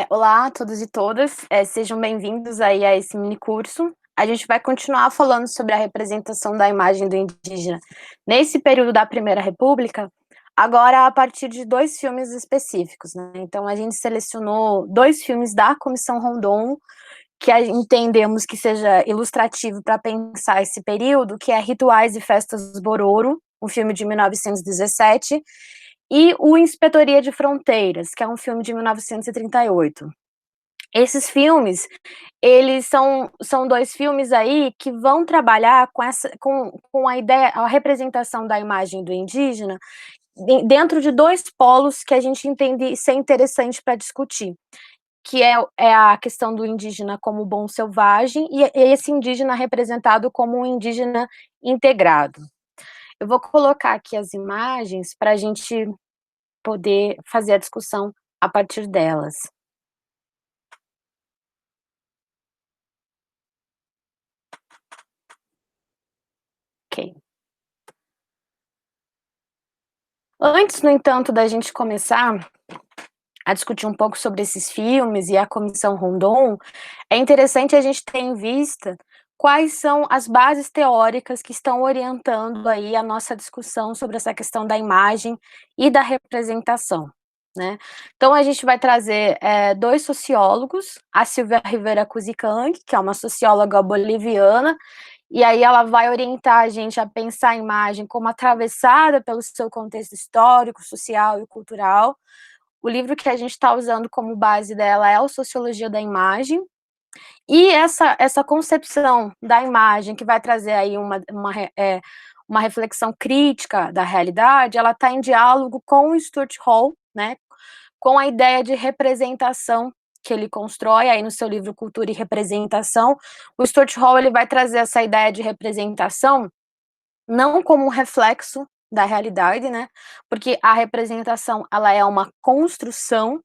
Olá a todos e todas, sejam bem-vindos aí a esse mini curso. A gente vai continuar falando sobre a representação da imagem do indígena nesse período da Primeira República, agora a partir de 2 filmes específicos, né. Então a gente selecionou 2 filmes da Comissão Rondon, que entendemos que seja ilustrativo para pensar esse período, que é Rituais e Festas Bororo, um filme de 1917, e o Inspetoria de Fronteiras, que é um filme de 1938. Esses filmes, eles são 2 filmes aí que vão trabalhar com a ideia, a representação da imagem do indígena dentro de 2 polos que a gente entende ser interessante para discutir, que é a questão do indígena como bom selvagem e esse indígena representado como um indígena integrado. Eu vou colocar aqui as imagens para a gente poder fazer a discussão a partir delas. Ok. Antes, no entanto, da gente começar a discutir um pouco sobre esses filmes e a Comissão Rondon, é interessante a gente ter em vista quais são as bases teóricas que estão orientando aí a nossa discussão sobre essa questão da imagem e da representação, né. Então a gente vai trazer, 2 sociólogos, a Silvia Rivera Kuzikangi, que é uma socióloga boliviana, e aí ela vai orientar a gente a pensar a imagem como atravessada pelo seu contexto histórico, social e cultural. O livro que a gente está usando como base dela é o Sociologia da Imagem, e essa concepção da imagem que vai trazer aí uma reflexão crítica da realidade, ela está em diálogo com o Stuart Hall, né, com a ideia de representação que ele constrói aí no seu livro Cultura e Representação. O Stuart Hall, ele vai trazer essa ideia de representação não como um reflexo da realidade, né, porque a representação, ela é uma construção.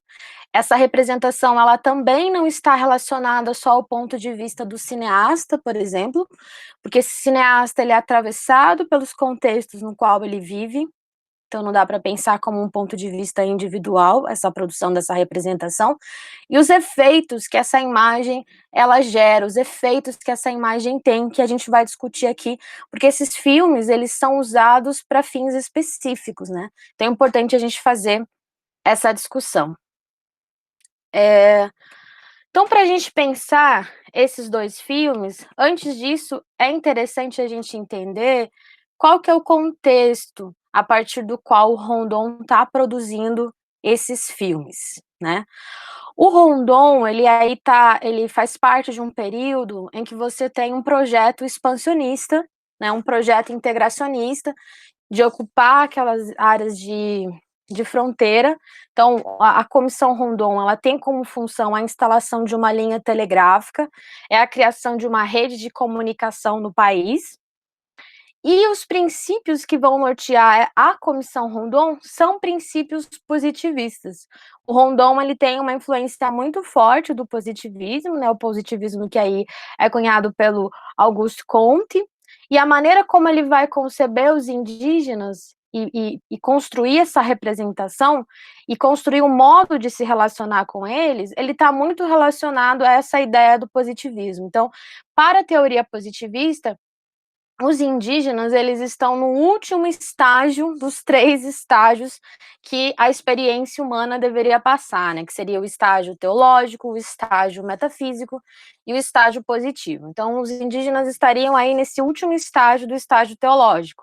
Essa representação, ela também não está relacionada só ao ponto de vista do cineasta, por exemplo, porque esse cineasta, ele é atravessado pelos contextos no qual ele vive, então não dá para pensar como um ponto de vista individual, essa produção dessa representação, e os efeitos que essa imagem ela gera, os efeitos que essa imagem tem, que a gente vai discutir aqui, porque esses filmes, eles são usados para fins específicos, né, então é importante a gente fazer essa discussão. Então, para a gente pensar esses 2 filmes, antes disso, é interessante a gente entender qual que é o contexto a partir do qual o Rondon está produzindo esses filmes, né. O Rondon, ele faz parte de um período em que você tem um projeto expansionista, né, um projeto integracionista, de ocupar aquelas áreas de fronteira. Então, a Comissão Rondon, ela tem como função a instalação de uma linha telegráfica, é a criação de uma rede de comunicação no país, e os princípios que vão nortear a Comissão Rondon são princípios positivistas. O Rondon, ele tem uma influência muito forte do positivismo, né, o positivismo que aí é cunhado pelo Auguste Comte, e a maneira como ele vai conceber os indígenas e construir essa representação, e construir um modo de se relacionar com eles, ele está muito relacionado a essa ideia do positivismo. Então, para a teoria positivista, os indígenas, eles estão no último estágio dos 3 estágios que a experiência humana deveria passar, né, que seria o estágio teológico, o estágio metafísico e o estágio positivo. Então os indígenas estariam aí nesse último estágio do estágio teológico.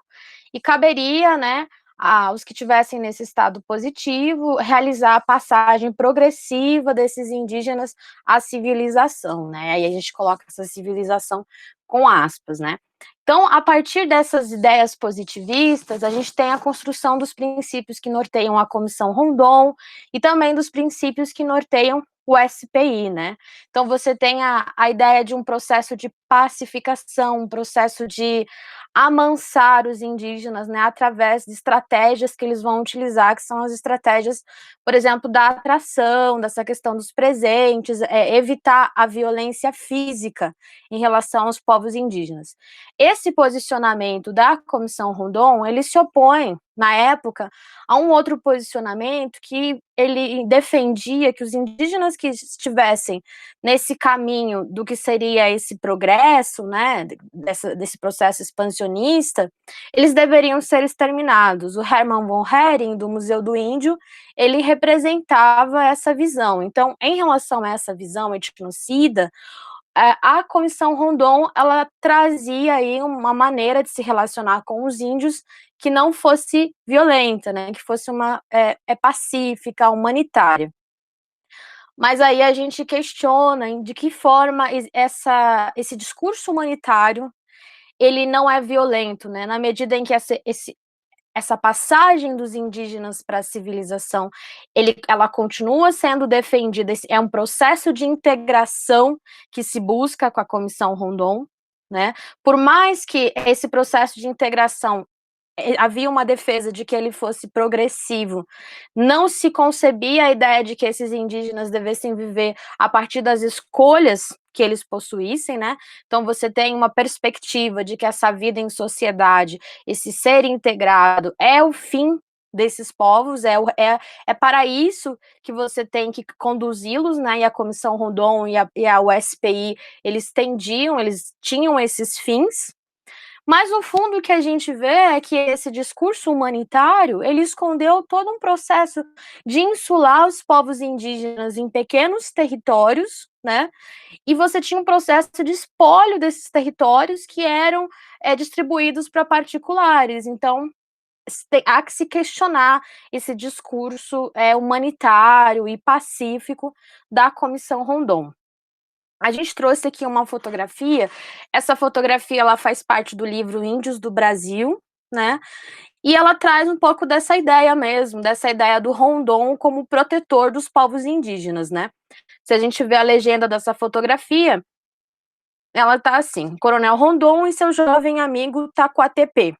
E caberia, né, aos que tivessem nesse estado positivo, realizar a passagem progressiva desses indígenas à civilização, né, aí a gente coloca essa civilização com aspas, né. Então, a partir dessas ideias positivistas, a gente tem a construção dos princípios que norteiam a Comissão Rondon e também dos princípios que norteiam o SPI, né. Então você tem a ideia de um processo de pacificação, um processo de amansar os indígenas, né, através de estratégias que eles vão utilizar, que são as estratégias, por exemplo, da atração, dessa questão dos presentes, evitar a violência física em relação aos povos indígenas. Esse posicionamento da Comissão Rondon, ele se opõe, na época, há um outro posicionamento que ele defendia que os indígenas que estivessem nesse caminho do que seria esse progresso, né, desse processo expansionista, eles deveriam ser exterminados. O Hermann von Hering, do Museu do Índio, ele representava essa visão. Então, em relação a essa visão etnocida, a Comissão Rondon, ela trazia aí uma maneira de se relacionar com os índios que não fosse violenta, né, que fosse uma pacífica, humanitária. Mas aí a gente questiona de que forma esse discurso humanitário, ele não é violento, né, na medida em que essa passagem dos indígenas para a civilização, ela continua sendo defendida, é um processo de integração que se busca com a Comissão Rondon, né? Por mais que esse processo de integração havia uma defesa de que ele fosse progressivo, não se concebia a ideia de que esses indígenas devessem viver a partir das escolhas que eles possuíssem, né? Então você tem uma perspectiva de que essa vida em sociedade, esse ser integrado, é o fim desses povos, é para isso que você tem que conduzi-los, né? E a Comissão Rondon e a USPI, eles tinham esses fins. Mas no fundo o que a gente vê é que esse discurso humanitário, ele escondeu todo um processo de insular os povos indígenas em pequenos territórios, né? E você tinha um processo de espólio desses territórios que eram distribuídos para particulares. Então, há que se questionar esse discurso humanitário e pacífico da Comissão Rondon. A gente trouxe aqui uma fotografia, essa fotografia ela faz parte do livro Índios do Brasil, né? E ela traz um pouco dessa ideia mesmo, dessa ideia do Rondon como protetor dos povos indígenas, né? Se a gente vê a legenda dessa fotografia, ela tá assim: Coronel Rondon e seu jovem amigo Taquatepe.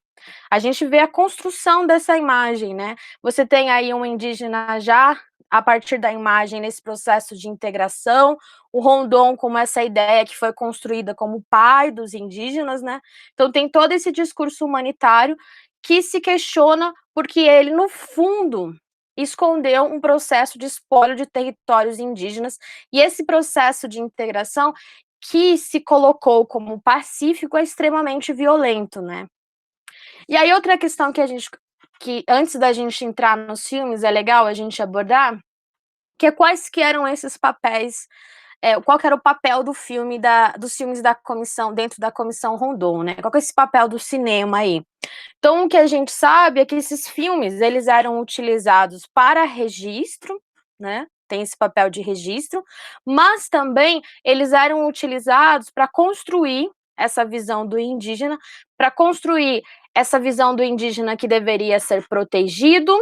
A gente vê a construção dessa imagem, né? Você tem aí um indígena já a partir da imagem nesse processo de integração, o Rondon como essa ideia que foi construída como pai dos indígenas, né? Então tem todo esse discurso humanitário que se questiona porque ele, no fundo, escondeu um processo de espólio de territórios indígenas, e esse processo de integração que se colocou como pacífico é extremamente violento, né? E aí outra questão que antes da gente entrar nos filmes é legal a gente abordar, que é quais que eram esses papéis, qual que era o papel dos filmes da comissão, dentro da Comissão Rondon, né? Qual que é esse papel do cinema aí? Então o que a gente sabe é que esses filmes, eles eram utilizados para registro, né? Tem esse papel de registro, mas também eles eram utilizados para construir essa visão do indígena, para construir essa visão do indígena que deveria ser protegido,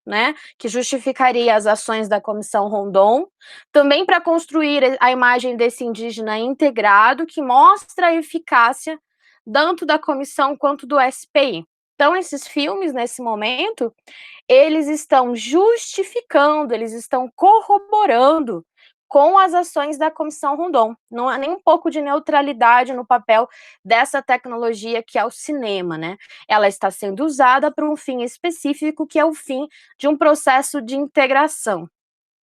né, que justificaria as ações da Comissão Rondon, também para construir a imagem desse indígena integrado, que mostra a eficácia tanto da comissão quanto do SPI. Então, esses filmes, nesse momento, eles estão justificando, eles estão corroborando com as ações da Comissão Rondon. Não há nem um pouco de neutralidade no papel dessa tecnologia que é o cinema, né? Ela está sendo usada para um fim específico, que é o fim de um processo de integração,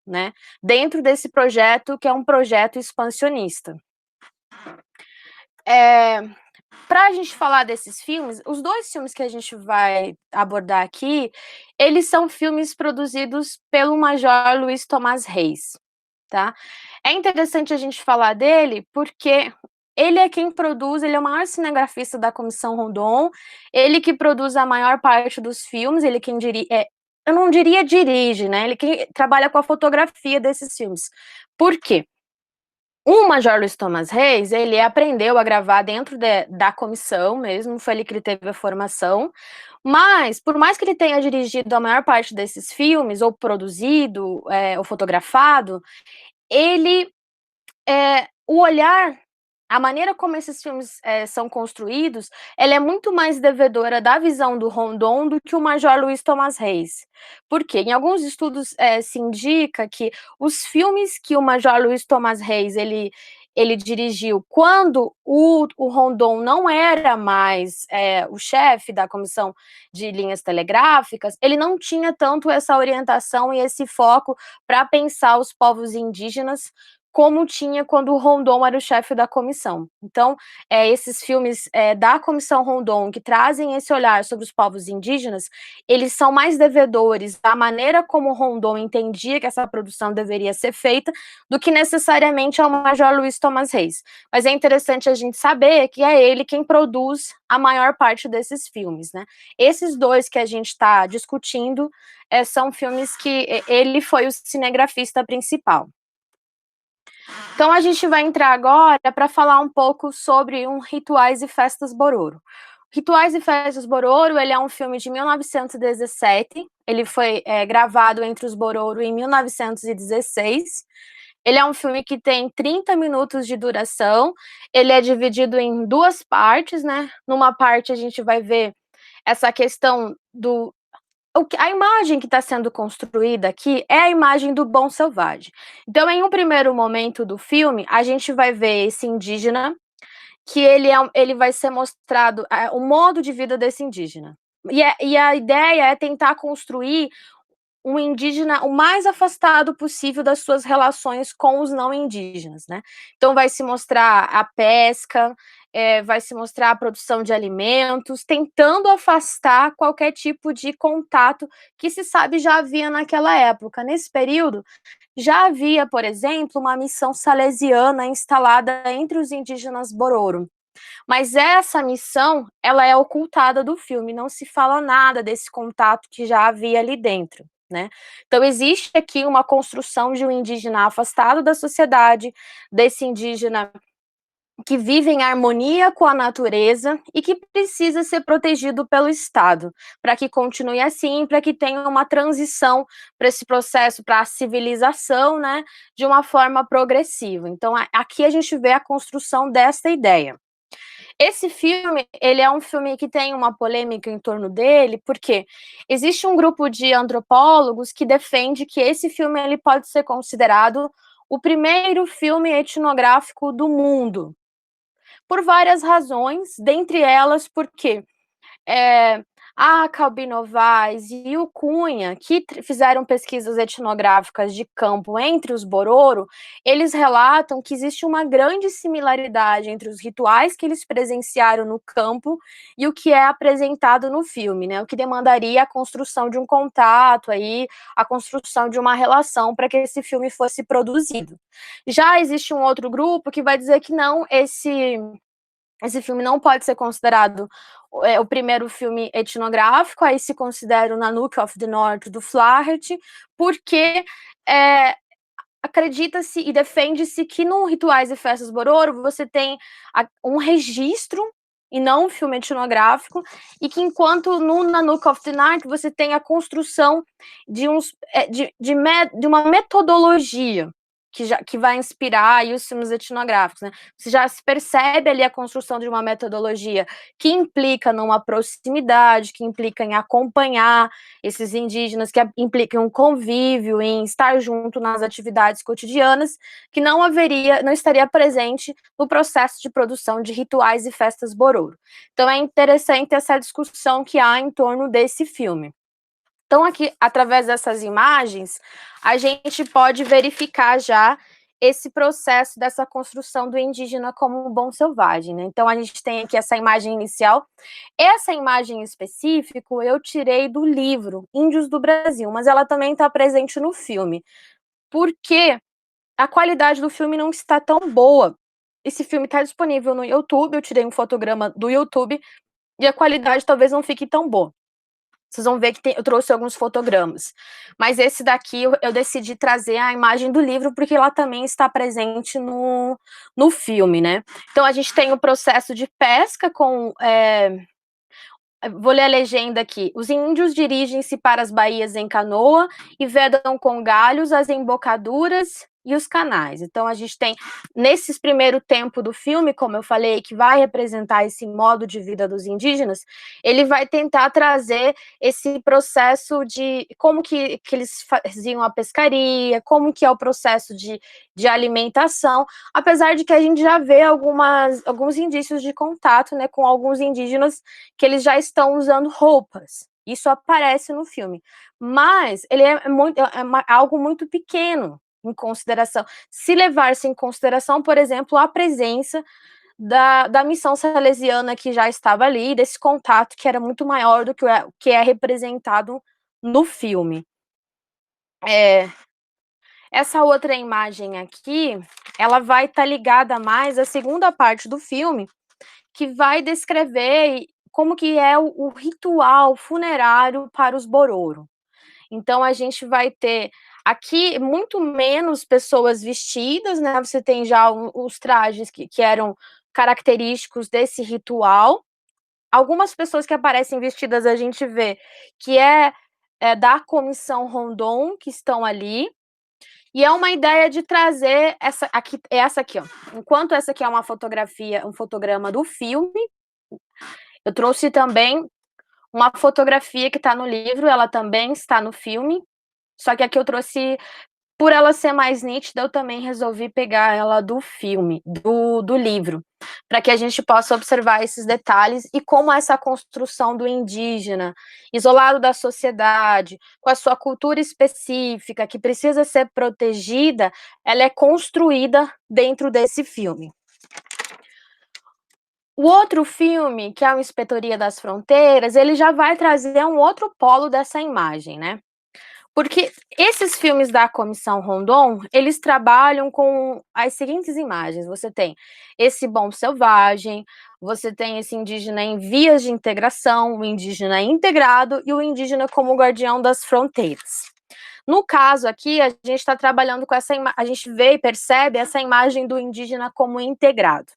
né? Dentro desse projeto, que é um projeto expansionista. Para a gente falar desses filmes, os dois filmes que a gente vai abordar aqui, eles são filmes produzidos pelo Major Luiz Tomás Reis, tá? É interessante a gente falar dele porque ele é quem produz, ele é o maior cinegrafista da Comissão Rondon, ele que produz a maior parte dos filmes, ele quem dirige, eu não diria dirige, né? Ele quem trabalha com a fotografia desses filmes. Por quê? O Major Luiz Tomás Reis, ele aprendeu a gravar dentro da comissão mesmo, foi ele que ele teve a formação, mas, por mais que ele tenha dirigido a maior parte desses filmes, ou produzido, ou fotografado, ele, o olhar, a maneira como esses filmes são construídos, ela é muito mais devedora da visão do Rondon do que o Major Luiz Tomás Reis. Por quê? Em alguns estudos se indica que os filmes que o Major Luiz Tomás Reis ele dirigiu quando o Rondon não era mais o chefe da Comissão de Linhas Telegráficas, ele não tinha tanto essa orientação e esse foco para pensar os povos indígenas como tinha quando o Rondon era o chefe da comissão. Então, esses filmes da Comissão Rondon, que trazem esse olhar sobre os povos indígenas, eles são mais devedores da maneira como o Rondon entendia que essa produção deveria ser feita, do que necessariamente ao Major Luiz Thomas Reis. Mas é interessante a gente saber que é ele quem produz a maior parte desses filmes, né? Esses dois que a gente está discutindo são filmes que ele foi o cinegrafista principal. Então a gente vai entrar agora para falar um pouco sobre Rituais e Festas Bororo. Rituais e Festas Bororo, ele é um filme de 1917, ele foi gravado entre os Bororo em 1916. Ele é um filme que tem 30 minutos de duração, ele é dividido em duas partes, né? Numa parte a gente vai ver essa questão a imagem que está sendo construída aqui é a imagem do bom selvagem. Então, em um primeiro momento do filme, a gente vai ver esse indígena, que ele vai ser mostrado o modo de vida desse indígena. E a ideia é tentar construir um indígena o mais afastado possível das suas relações com os não indígenas, né? Então vai se mostrar a pesca, vai se mostrar a produção de alimentos, tentando afastar qualquer tipo de contato que se sabe já havia naquela época. Nesse período, já havia, por exemplo, uma missão salesiana instalada entre os indígenas Bororo. Mas essa missão, ela é ocultada do filme, não se fala nada desse contato que já havia ali dentro, né? Então existe aqui uma construção de um indígena afastado da sociedade, desse indígena que vive em harmonia com a natureza e que precisa ser protegido pelo Estado, para que continue assim, para que tenha uma transição para esse processo, para a civilização, né, de uma forma progressiva. Então aqui a gente vê a construção dessa ideia. Esse filme, ele é um filme que tem uma polêmica em torno dele, porque existe um grupo de antropólogos que defende que esse filme ele pode ser considerado o primeiro filme etnográfico do mundo, por várias razões, dentre elas porque a Calbi Novaes e o Cunha, que fizeram pesquisas etnográficas de campo entre os Bororo, eles relatam que existe uma grande similaridade entre os rituais que eles presenciaram no campo e o que é apresentado no filme, né? O que demandaria a construção de um contato aí, a construção de uma relação para que esse filme fosse produzido. Já existe um outro grupo que vai dizer que não, esse filme não pode ser considerado o primeiro filme etnográfico, aí se considera o Nanook of the North do Flaherty, porque acredita-se e defende-se que no Rituais e Festas Bororo você tem um registro e não um filme etnográfico, e que enquanto no Nanook of the North você tem a construção de uma metodologia que vai inspirar aí os filmes etnográficos, né? Você já se percebe ali a construção de uma metodologia que implica numa proximidade, que implica em acompanhar esses indígenas, que implica em um convívio, em estar junto nas atividades cotidianas, que não estaria presente no processo de produção de rituais e festas Bororo. Então é interessante essa discussão que há em torno desse filme. Então, aqui, através dessas imagens, a gente pode verificar já esse processo dessa construção do indígena como um bom selvagem, né? Então, a gente tem aqui essa imagem inicial. Essa imagem específica eu tirei do livro Índios do Brasil, mas ela também está presente no filme, porque a qualidade do filme não está tão boa. Esse filme está disponível no YouTube, eu tirei um fotograma do YouTube, e a qualidade talvez não fique tão boa. Vocês vão ver que eu trouxe alguns fotogramas. Mas esse daqui eu decidi trazer a imagem do livro, porque ela também está presente no filme, né? Então a gente tem o processo de pesca com. Vou ler a legenda aqui. Os índios dirigem-se para as baías em canoa e vedam com galhos as embocaduras e os canais. Então a gente tem, nesse primeiro tempo do filme, como eu falei, que vai representar esse modo de vida dos indígenas, ele vai tentar trazer esse processo de como que eles faziam a pescaria, como que é o processo de alimentação, apesar de que a gente já vê alguns indícios de contato, né, com alguns indígenas que eles já estão usando roupas. Isso aparece no filme. Mas ele algo muito pequeno em consideração. Se levar-se em consideração, por exemplo, a presença da missão salesiana que já estava ali, desse contato que era muito maior do que que é representado no filme. Essa outra imagem aqui, ela vai estar ligada mais à segunda parte do filme, que vai descrever como que é o ritual funerário para os Bororo. Então a gente vai ter aqui muito menos pessoas vestidas, né? Você tem já os trajes que eram característicos desse ritual. Algumas pessoas que aparecem vestidas a gente vê que é da comissão Rondon que estão ali. E é uma ideia de trazer essa aqui, ó. Enquanto essa aqui é uma fotografia, um fotograma do filme, eu trouxe também uma fotografia que está no livro, ela também está no filme, só que aqui eu trouxe, por ela ser mais nítida, eu também resolvi pegar ela do filme, do livro, para que a gente possa observar esses detalhes e como essa construção do indígena, isolado da sociedade, com a sua cultura específica, que precisa ser protegida, ela é construída dentro desse filme. O outro filme, que é a Inspetoria das Fronteiras, ele já vai trazer um outro polo dessa imagem, né? Porque esses filmes da Comissão Rondon, eles trabalham com as seguintes imagens: você tem esse bom selvagem, você tem esse indígena em vias de integração, o indígena integrado e o indígena como guardião das fronteiras. No caso aqui, a gente está trabalhando com a gente vê e percebe essa imagem do indígena como integrado.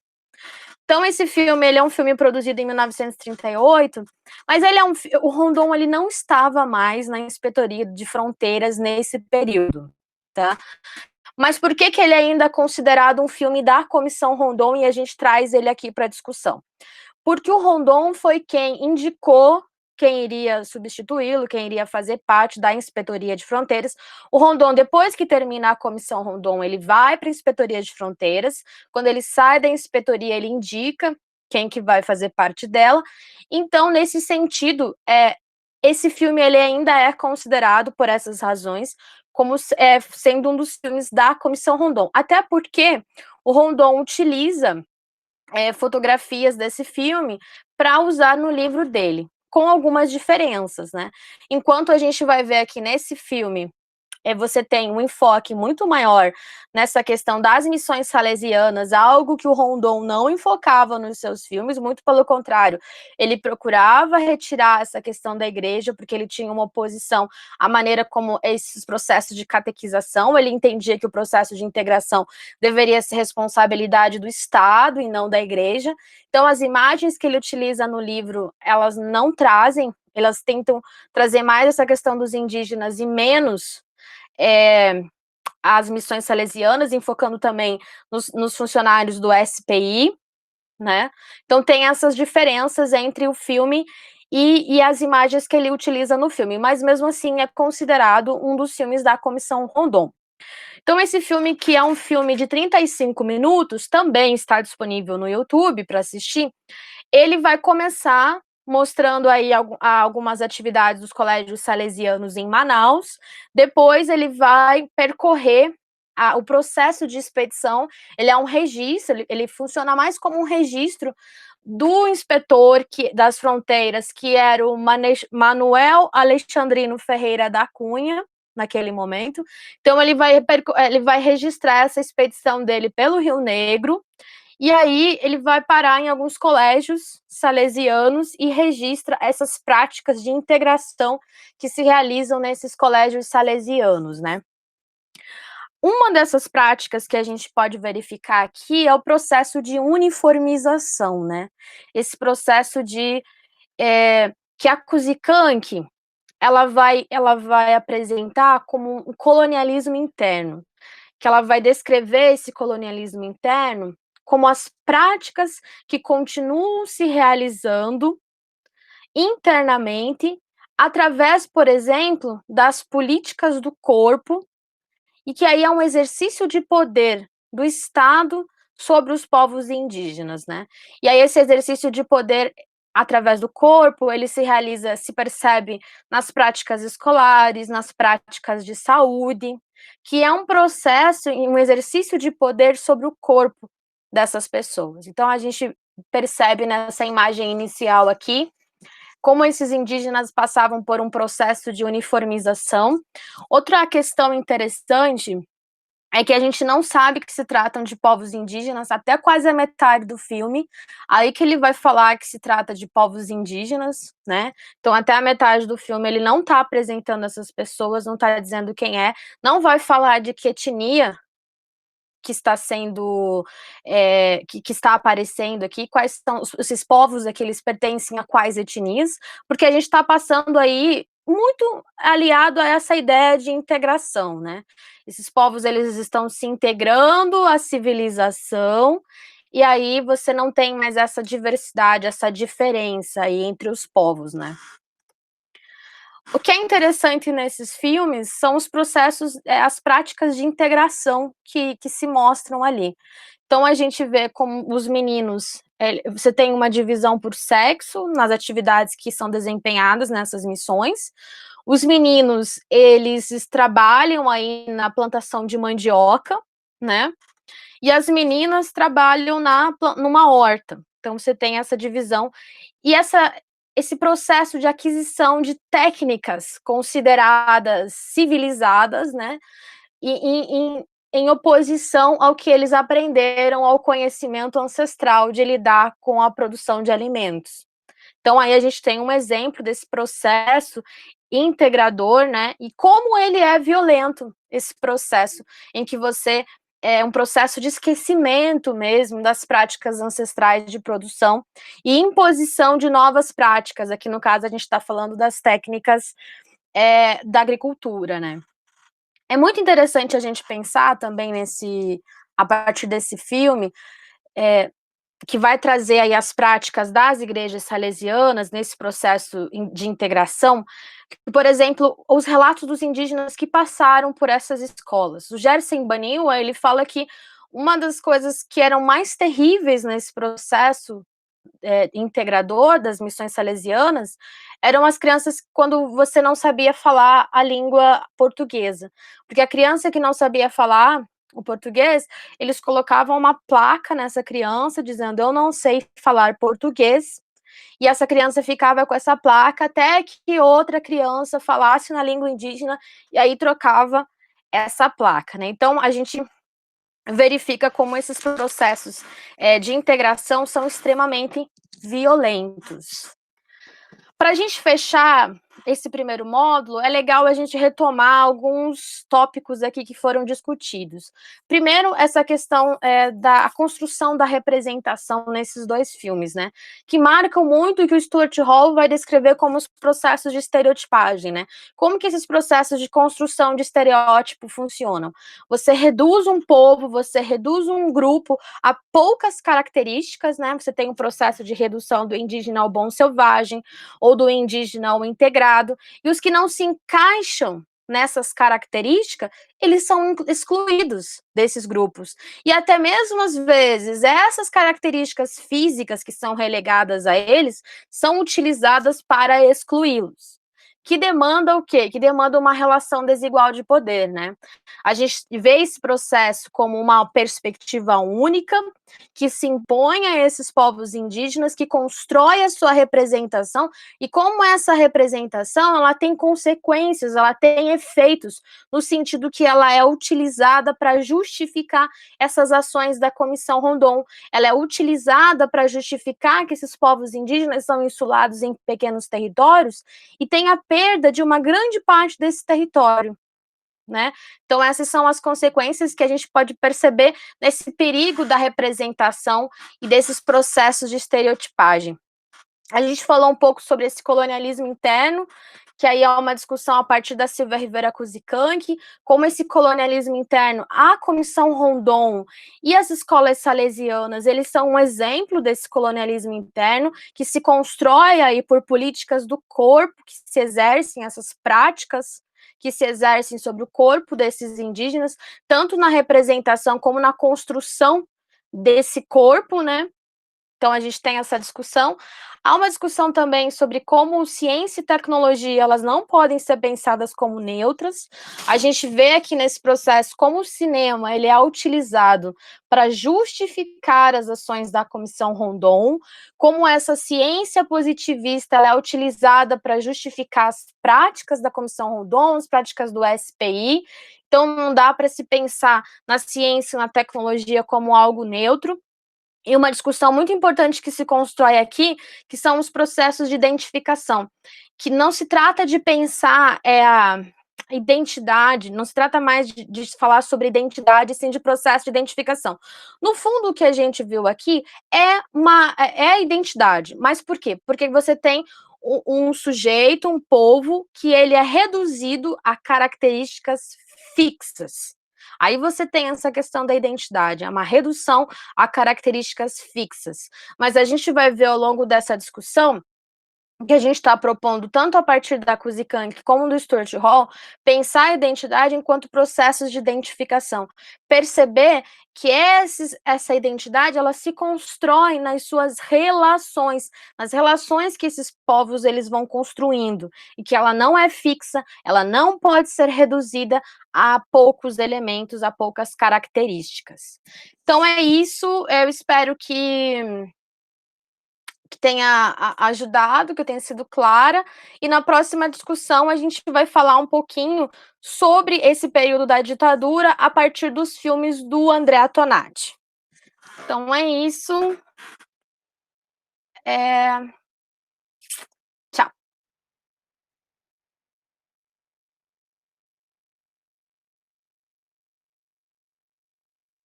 Então esse filme, ele é um filme produzido em 1938, mas ele o Rondon ele não estava mais na Inspetoria de Fronteiras nesse período, tá? Mas por que ele ainda é considerado um filme da Comissão Rondon e a gente traz ele aqui para discussão? Porque o Rondon foi quem indicou quem iria substituí-lo, quem iria fazer parte da Inspetoria de Fronteiras. O Rondon, depois que termina a Comissão Rondon, ele vai para a Inspetoria de Fronteiras. Quando ele sai da Inspetoria, ele indica quem que vai fazer parte dela. Então, nesse sentido, esse filme ele ainda é considerado, por essas razões, como sendo um dos filmes da Comissão Rondon. Até porque o Rondon utiliza fotografias desse filme para usar no livro dele, com algumas diferenças, né? Enquanto a gente vai ver aqui nesse filme, você tem um enfoque muito maior nessa questão das missões salesianas, algo que o Rondon não enfocava nos seus filmes, muito pelo contrário, ele procurava retirar essa questão da igreja, porque ele tinha uma oposição à maneira como esses processos de catequização, ele entendia que o processo de integração deveria ser responsabilidade do Estado e não da igreja. Então, as imagens que ele utiliza no livro, elas não trazem, elas tentam trazer mais essa questão dos indígenas e menos as missões salesianas, enfocando também nos funcionários do SPI, né? Então tem essas diferenças entre o filme e as imagens que ele utiliza no filme, mas mesmo assim é considerado um dos filmes da Comissão Rondon. Então esse filme, que é um filme de 35 minutos, também está disponível no YouTube para assistir. Ele vai começar mostrando aí algumas atividades dos colégios salesianos em Manaus. Depois ele vai percorrer o processo de expedição. Ele é um registro, ele funciona mais como um registro do inspetor das fronteiras, que era o Manuel Alexandrino Ferreira da Cunha, naquele momento. Então ele vai registrar essa expedição dele pelo Rio Negro, e aí ele vai parar em alguns colégios salesianos e registra essas práticas de integração que se realizam nesses colégios salesianos, né? Uma dessas práticas que a gente pode verificar aqui é o processo de uniformização, né? Esse processo que a Kuzikank, ela vai apresentar como um colonialismo interno. que ela vai descrever esse colonialismo interno como as práticas que continuam se realizando internamente, através, por exemplo, das políticas do corpo, e que aí é um exercício de poder do Estado sobre os povos indígenas, né? E aí esse exercício de poder através do corpo, ele se realiza, se percebe nas práticas escolares, nas práticas de saúde, que é um processo, um exercício de poder sobre o corpo dessas pessoas. Então a gente percebe nessa imagem inicial aqui como esses indígenas passavam por um processo de uniformização. Outra questão interessante é que a gente não sabe que se tratam de povos indígenas até quase a metade do filme, aí que ele vai falar que se trata de povos indígenas, né? Então até a metade do filme ele não está apresentando essas pessoas, não está dizendo quem é, não vai falar de que etnia que está sendo, que está aparecendo aqui, quais são esses povos aqui, eles pertencem a quais etnias, porque a gente está passando aí muito aliado a essa ideia de integração, né? Esses povos, eles estão se integrando à civilização, e aí você não tem mais essa diversidade, essa diferença aí entre os povos, né? O que é interessante nesses filmes são os processos, as práticas de integração que se mostram ali. Então a gente vê como os meninos, você tem uma divisão por sexo nas atividades que são desempenhadas nessas missões. Os meninos, eles trabalham aí na plantação de mandioca, né? E as meninas trabalham numa horta. Então você tem essa divisão e esse processo de aquisição de técnicas consideradas civilizadas, né? E em oposição ao que eles aprenderam, ao conhecimento ancestral de lidar com a produção de alimentos. Então, aí a gente tem um exemplo desse processo integrador, né? E como ele é violento, esse processo, em que você é um processo de esquecimento mesmo das práticas ancestrais de produção e imposição de novas práticas. Aqui, no caso, a gente está falando das técnicas da agricultura, né? É muito interessante a gente pensar também a partir desse filme, que vai trazer aí as práticas das igrejas salesianas nesse processo de integração, por exemplo, os relatos dos indígenas que passaram por essas escolas. O Gerson Baniwa, ele fala que uma das coisas que eram mais terríveis nesse processo integrador das missões salesianas eram as crianças quando você não sabia falar a língua portuguesa, porque a criança que não sabia falar o português, eles colocavam uma placa nessa criança dizendo: eu não sei falar português, e essa criança ficava com essa placa até que outra criança falasse na língua indígena, e aí trocava essa placa, né? Então a gente verifica como esses processos de integração são extremamente violentos. Para a gente fechar esse primeiro módulo, é legal a gente retomar alguns tópicos aqui que foram discutidos. Primeiro, essa questão da construção da representação nesses dois filmes, né? Que marcam muito o que o Stuart Hall vai descrever como os processos de estereotipagem, né? Como que esses processos de construção de estereótipo funcionam? Você reduz um povo, você reduz um grupo a poucas características, né? Você tem um processo de redução do indígena ao bom selvagem, ou do indígena ao integrado, e os que não se encaixam nessas características, eles são excluídos desses grupos. E até mesmo, às vezes, essas características físicas que são relegadas a eles, são utilizadas para excluí-los. Que demanda o quê? Que demanda uma relação desigual de poder, né? A gente vê esse processo como uma perspectiva única, que se impõe a esses povos indígenas, que constrói a sua representação, e como essa representação, ela tem consequências, ela tem efeitos, no sentido que ela é utilizada para justificar essas ações da Comissão Rondon, ela é utilizada para justificar que esses povos indígenas são insulados em pequenos territórios, e tem a perda de uma grande parte desse território, né? Então essas são as consequências que a gente pode perceber nesse perigo da representação e desses processos de estereotipagem. A gente falou um pouco sobre esse colonialismo interno, que aí é uma discussão a partir da Silvia Rivera Kuzikank, como esse colonialismo interno, a Comissão Rondon e as escolas salesianas, eles são um exemplo desse colonialismo interno, que se constrói aí por políticas do corpo, que se exercem essas práticas, que se exercem sobre o corpo desses indígenas, tanto na representação como na construção desse corpo, né? Então a gente tem essa discussão. Há uma discussão também sobre como ciência e tecnologia elas não podem ser pensadas como neutras. A gente vê aqui nesse processo como o cinema ele é utilizado para justificar as ações da Comissão Rondon, como essa ciência positivista ela é utilizada para justificar as práticas da Comissão Rondon, as práticas do SPI. Então não dá para se pensar na ciência e na tecnologia como algo neutro. E uma discussão muito importante que se constrói aqui, que são os processos de identificação, que não se trata de pensar a identidade, não se trata mais de falar sobre identidade, sim de processo de identificação. No fundo, o que a gente viu aqui é a identidade, mas por quê? Porque você tem um sujeito, um povo, que ele é reduzido a características fixas. Aí você tem essa questão da identidade, é uma redução a características fixas. Mas a gente vai ver ao longo dessa discussão que a gente está propondo, tanto a partir da Kuzikank como do Stuart Hall, pensar a identidade enquanto processos de identificação. Perceber que essa identidade ela se constrói nas suas relações, nas relações que esses povos eles vão construindo, e que ela não é fixa, ela não pode ser reduzida a poucos elementos, a poucas características. Então é isso, eu espero que tenha ajudado, que eu tenha sido clara, e na próxima discussão a gente vai falar um pouquinho sobre esse período da ditadura a partir dos filmes do Andrea Tonati. Então é isso.